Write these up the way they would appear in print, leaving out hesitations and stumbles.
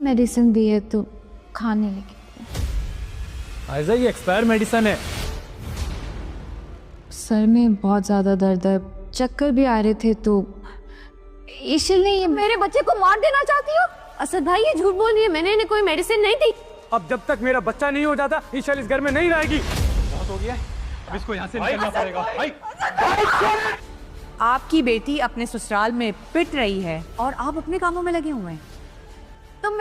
Medicine दी है तो खाने लगी। आयजा ये एक्सपायर मेडिसिन है। सर में बहुत ज़्यादा दर्द है, चक्कर भी आ रहे थे तो ईशल ने ये मेरे बच्चे को मार देना चाहती हो? असद भाई ये झूठ बोल रही है, मैंने इन्हें कोई मेडिसिन नहीं दी। अब जब तक मेरा बच्चा नहीं हो जाता ईशल इस घर में नहीं रहेगी। बहुत हो गया है, अब इसको यहाँ से निकलना पड़ेगा। आपकी बेटी अपने ससुराल में पिट रही है और आप अपने कामों में लगे हुए हैं।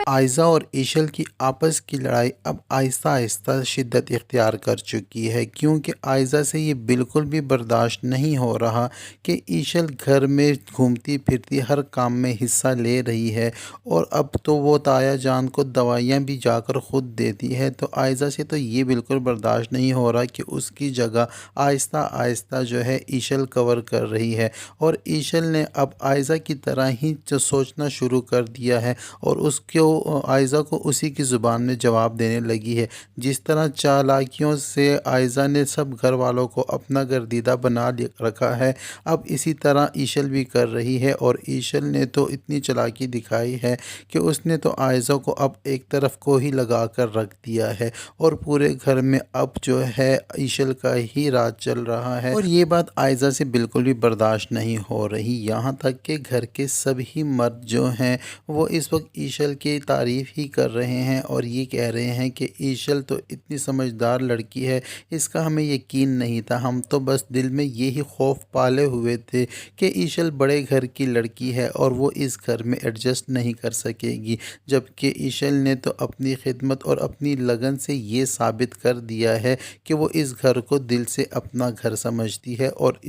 आयजा और ईशल की आपस की लड़ाई अब आहिस्ता आहिस्ता शिद्दत इख्तियार कर चुकी है, क्योंकि आयजा से ये बिल्कुल भी बर्दाश्त नहीं हो रहा कि ईशल घर में घूमती फिरती हर काम में हिस्सा ले रही है और अब तो वो ताया जान को दवाइयाँ भी जाकर ख़ुद देती है। तो आयजा से तो ये बिल्कुल बर्दाश्त नहीं हो रहा कि उसकी जगह आहिस्ता आहिस्ता जो है ईशल कवर कर रही है और ईशल ने अब आयजा की तरह ही सोचना शुरू कर दिया है और उसको आयजा को उसी की ज़ुबान में जवाब देने लगी है। जिस तरह चालाकियों से आयजा ने सब घर वालों को अपना गर्दीदा बना रखा है, अब इसी तरह ईशल भी कर रही है। और ईशल ने तो इतनी चालाकी दिखाई है कि उसने तो आयजा को अब एक तरफ को ही लगा कर रख दिया है और पूरे घर में अब जो है ईशल का ही राज चल रहा है। और ये बात आयजा से बिल्कुल भी बर्दाश्त नहीं हो रही, यहाँ तक कि घर के सभी मर्द जो हैं वो इस वक्त ईशल की तारीफ़ ही कर रहे हैं और ये कह रहे हैं कि ईशल तो इतनी समझदार लड़की है, इसका हमें यकीन नहीं था, हम तो बस दिल में यही खौफ पाले हुए थे कि ईशल बड़े घर की लड़की है और वो इस घर में एडजस्ट नहीं कर सकेगी। जबकि ईशल ने तो अपनी खिदमत और अपनी लगन से ये साबित कर दिया है कि वो इस घर को दिल से अपना घर समझती है और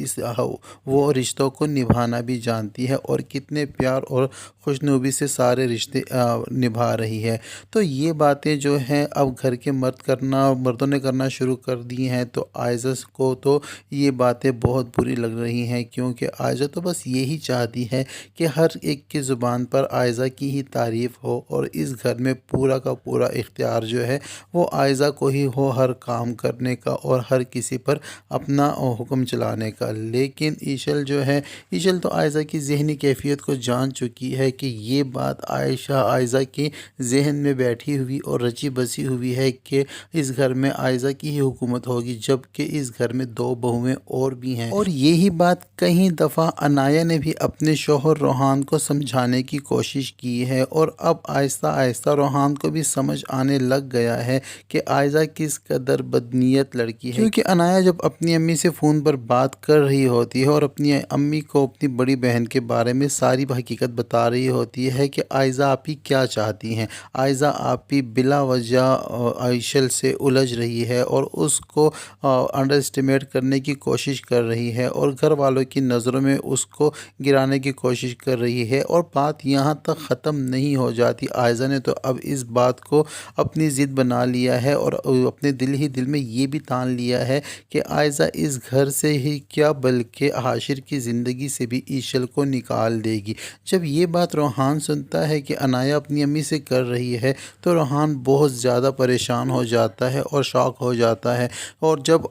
वो रिश्तों को निभाना भी जानती है और कितने प्यार और खुशनुबी से सारे रिश्ते निभा रही है। तो ये बातें जो हैं अब घर के मर्दों ने करना शुरू कर दी हैं। तो आयजा को तो ये बातें बहुत बुरी लग रही हैं, क्योंकि आयजा तो बस यही चाहती है कि हर एक की ज़ुबान पर आयजा की ही तारीफ़ हो और इस घर में पूरा का पूरा इख्तियार जो है वो आयजा को ही हो हर काम करने का और हर किसी पर अपना हुक्म चलाने का। लेकिन ईशल जो है, ईशल तो आयजा की ज़हनी कैफियत को जान चुकी है कि ये बात आयजा के जहन में बैठी हुई और रची बसी हुई है कि इस घर में आयजा की ही हुकूमत होगी, जबकि इस घर में दो बहुएं और भी हैं। और यही बात कई दफ़ा अनाया ने भी अपने शोहर रोहान को समझाने की कोशिश की है और अब आहिस्ता आहिस्ता रोहान को भी समझ आने लग गया है कि आयजा किस कदर बदनीयत लड़की है। क्योंकि अनाया जब अपनी अम्मी से फ़ोन पर बात कर रही होती है और अपनी अम्मी को अपनी बड़ी बहन के बारे में सारी हकीकत बता रही होती है कि आयजा आप ही क्या चाहती हैं, आयजा आप ही बिला वजह ईशल से उलझ रही है और उसको अंडर एस्टिमेट करने की कोशिश कर रही है और घर वालों की नज़रों में उसको गिराने की कोशिश कर रही है। और बात यहाँ तक ख़त्म नहीं हो जाती, आयजा ने तो अब इस बात को अपनी ज़िद बना लिया है और अपने दिल में ये भी ठान लिया है कि आयजा इस घर से ही क्या बल्कि हाशिर की ज़िंदगी से भी ईशल को निकाल देगी। जब ये बात रोहान सुनता है कि अनाया अपनी अम्मी से कर रही है तो रोहान बहुत ज़्यादा परेशान हो जाता है और शॉक हो जाता है। और जब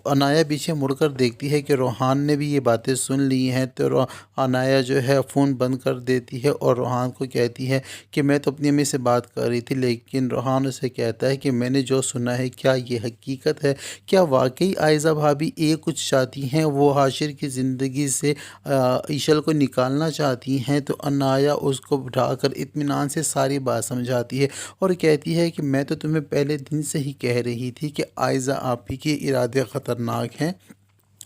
अनाया पीछे मुड़कर देखती है कि रोहान ने भी ये बातें सुन ली हैं तो अनाया जो है फ़ोन बंद कर देती है और रोहान को कहती है कि मैं तो अपनी अम्मी से बात कर रही थी। लेकिन रोहान उसे कहता है कि मैंने जो सुना है क्या ये हकीकत है, क्या वाकई आयजा भाभी ये कुछ चाहती हैं, वो हाशिर की ज़िंदगी से ईशल को निकालना चाहती हैं। तो अनाया उसको बिठाकर इत्मीनान से सारी बात समझाती है और कहती है कि मैं तो तुम्हें पहले दिन से ही कह रही थी कि आयजा आप ही के इरादे ख़तरनाक हैं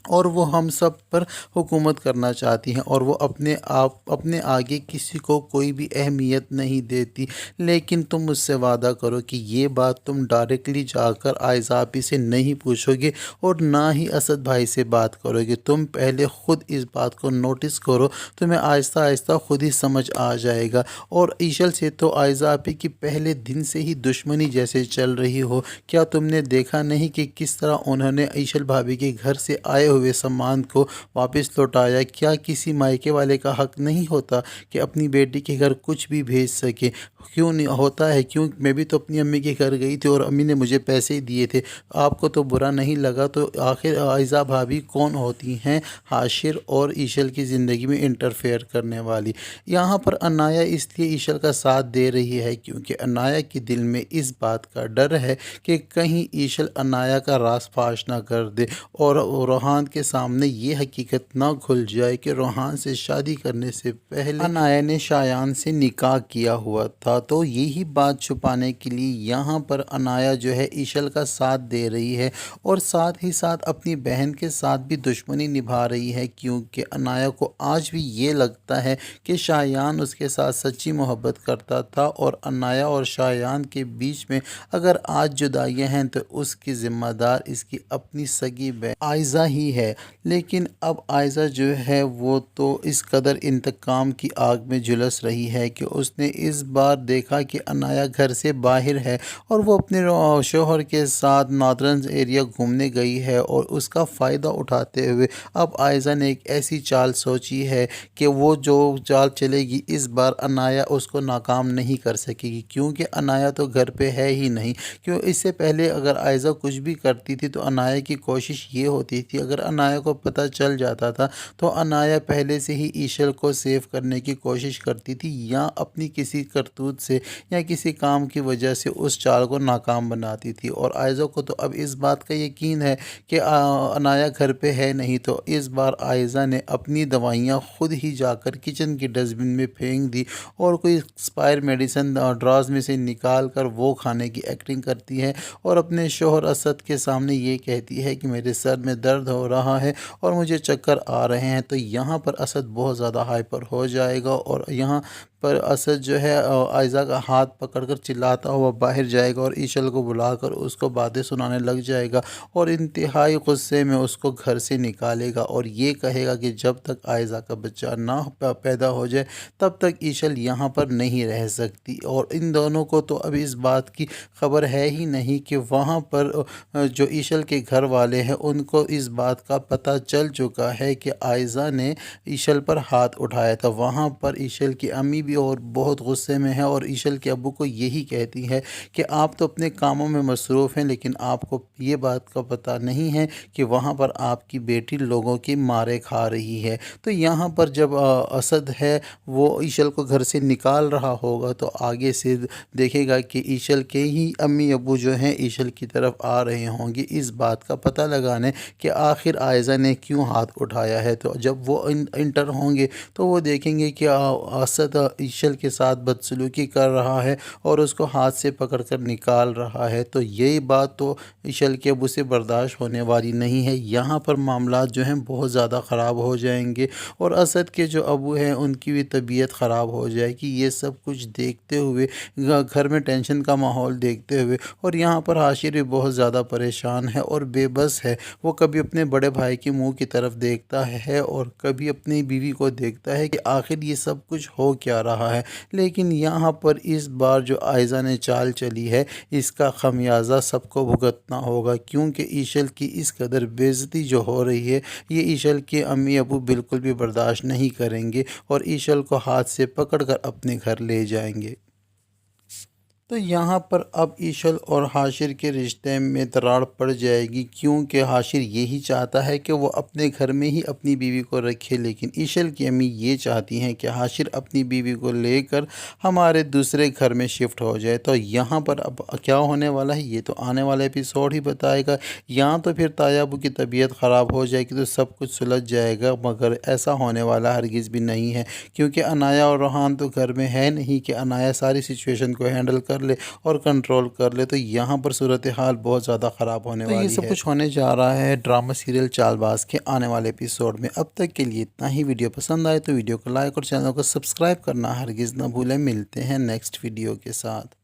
और वो हम सब पर हुकूमत करना चाहती हैं और वो अपने आगे किसी को कोई भी अहमियत नहीं देती। लेकिन तुम मुझसे वादा करो कि ये बात तुम डायरेक्टली जाकर आयजा आपी से नहीं पूछोगे और ना ही असद भाई से बात करोगे। तुम पहले ख़ुद इस बात को नोटिस करो, तुम्हें आहिस्ता आहिस्ता ख़ुद ही समझ आ जाएगा। और ईशल से तो आयजा आपी की पहले दिन से ही दुश्मनी जैसे चल रही हो। क्या तुमने देखा नहीं कि किस तरह उन्होंने ईशल भाभी के घर से आए हुए सामान को वापस लौटाया। क्या किसी मायके वाले का हक नहीं होता कि अपनी बेटी के घर कुछ भी भेज सके? क्यों नहीं होता है? क्यों? मैं भी तो अपनी अम्मी के घर गई थी और अम्मी ने मुझे पैसे दिए थे, आपको तो बुरा नहीं लगा? तो आखिर आयज़ा भाभी कौन होती हैं हाशिर और ईशल की ज़िंदगी में इंटरफेयर करने वाली? यहाँ पर अनाया इसलिए ईशल का साथ दे रही है क्योंकि अनाया के दिल में इस बात का डर है कि कहीं ईशल अनाया का राज फाश ना कर दे और रोहान के सामने ये हकीकत ना खुल जाए कि रोहान से शादी करने से पहले अनाया ने शायान से निकाह किया हुआ था। तो यही बात छुपाने के लिए यहाँ पर अनाया जो है ईशल का साथ दे रही है और साथ ही साथ अपनी बहन के साथ भी दुश्मनी निभा रही है क्योंकि अनाया को आज भी ये लगता है कि शायान उसके साथ सच्ची मोहब्बत करता था और अनाया और शायान के बीच में अगर आज जुदाइयाँ हैं तो उसकी ज़िम्मेदार इसकी अपनी सगी बहन आयज़ा ही है। लेकिन अब आयज़ा जो है वो तो इस कदर इंतकाम की आग में झुलस रही है कि उसने इस बार देखा कि अनाया घर से बाहर है और वो अपने शोहर के साथ नॉर्दर्न एरिया घूमने गई है और उसका फ़ायदा उठाते हुए अब आयज़ा ने एक ऐसी चाल सोची है कि वो जो चाल चलेगी इस बार अनाया उसको नाकाम नहीं कर सकेगी क्योंकि अनाया तो घर पे है ही नहीं। क्यों? इससे पहले अगर आयज़ा कुछ भी करती थी तो अनाया की कोशिश ये होती थी, अगर अनाया को पता चल जाता था तो अनाया पहले से ही ईशल को सेव करने की कोशिश करती थी या अपनी किसी करतूत से या किसी काम की वजह से उस चाल को नाकाम बनाती थी। और आयज़ा को तो अब इस बात का यकीन है कि अनाया घर पे है नहीं, तो इस बार आयज़ा ने अपनी दवाइयाँ खुद ही जाकर किचन की डस्टबिन में फेंक दी और कोई एक्सपायर मेडिसिन ड्राज में से निकाल कर वो खाने की एक्टिंग करती है और अपने शोहर असद के सामने ये कहती है कि मेरे सर में दर्द हो रहा है और मुझे चक्कर आ रहे हैं। तो यहाँ पर असद बहुत ज़्यादा हाइपर हो जाएगा और यहाँ पर असद जो है आयज़ा का हाथ पकड़कर चिल्लाता हुआ बाहर जाएगा और ईशल को बुलाकर उसको बातें सुनाने लग जाएगा और इंतहाई गुस्से में उसको घर से निकालेगा और ये कहेगा कि जब तक आयज़ा का बच्चा ना पैदा हो जाए तब तक ईशल यहाँ पर नहीं रह सकती। और इन दोनों को तो अब इस बात की खबर है ही नहीं कि वहाँ पर जो ईशल के घर वाले हैं उनको इस बात का पता चल चुका है कि आयज़ा ने ईशल पर हाथ उठाया था। वहाँ पर ईशल की अम्मी भी और बहुत गुस्से में है और ईशल के अब्बू को यही कहती है कि आप तो अपने कामों में मसरूफ़ हैं लेकिन आपको ये बात का पता नहीं है कि वहाँ पर आपकी बेटी लोगों की मारे खा रही है। तो यहाँ पर जब असद है वो ईशल को घर से निकाल रहा होगा तो आगे से देखेगा कि ईशल के ही अम्मी अब्बू जो हैं ईशल की तरफ आ रहे होंगे इस बात का पता लगाने कि आखिर आयज़ा ने क्यों हाथ उठाया है। तो जब वो इंटर होंगे तो वो देखेंगे कि असद ईशल के साथ बदसलूकी कर रहा है और उसको हाथ से पकड़कर निकाल रहा है। तो यही बात तो ईशल के अब्बू से बर्दाश्त होने वाली नहीं है। यहाँ पर मामलात जो हैं बहुत ज़्यादा ख़राब हो जाएंगे और असद के जो अब्बू हैं उनकी भी तबीयत ख़राब हो जाएगी। ये सब कुछ देखते हुए घर में टेंशन का माहौल देखते हुए और यहाँ पर हाशिर भी बहुत ज़्यादा परेशान है और बेबस है। वो कभी अपने बड़े भाई के मुँह की तरफ देखता है और कभी अपनी बीवी को देखता है कि आखिर ये सब कुछ हो क्या रहा है। लेकिन यहाँ पर इस बार जो आयज़ा ने चाल चली है इसका खमियाजा सबको भुगतना होगा क्योंकि ईशल की इस कदर बेइज्जती जो हो रही है ये ईशल के अम्मी अबू बिल्कुल भी बर्दाश्त नहीं करेंगे और ईशल को हाथ से पकड़कर अपने घर ले जाएंगे। तो यहाँ पर अब ईशल और हाशिर के रिश्ते में दरार पड़ जाएगी क्योंकि हाशिर यही चाहता है कि वो अपने घर में ही अपनी बीवी को रखे, लेकिन ईशल की अम्मी ये चाहती हैं कि हाशिर अपनी बीवी को लेकर हमारे दूसरे घर में शिफ्ट हो जाए। तो यहाँ पर अब क्या होने वाला है ये तो आने वाला एपिसोड ही बताएगा। यहाँ तो फिर तायाबू की तबीयत ख़राब हो जाएगी तो सब कुछ सुलझ जाएगा, मगर ऐसा होने वाला हरगिज़ भी नहीं है क्योंकि अनाया और रोहान तो घर में है नहीं कि अनाया सारी सिचुएशन को हैंडल कर ले और कंट्रोल कर ले। तो यहाँ पर सूरत हाल बहुत ज़्यादा ख़राब होने वाली है। ये सब कुछ होने जा रहा है ड्रामा सीरियल चालबाज के आने वाले एपिसोड में। अब तक के लिए इतना ही। वीडियो पसंद आए तो वीडियो को लाइक और चैनल को सब्सक्राइब करना हरगिज़ ना भूलें। मिलते हैं नेक्स्ट वीडियो के साथ।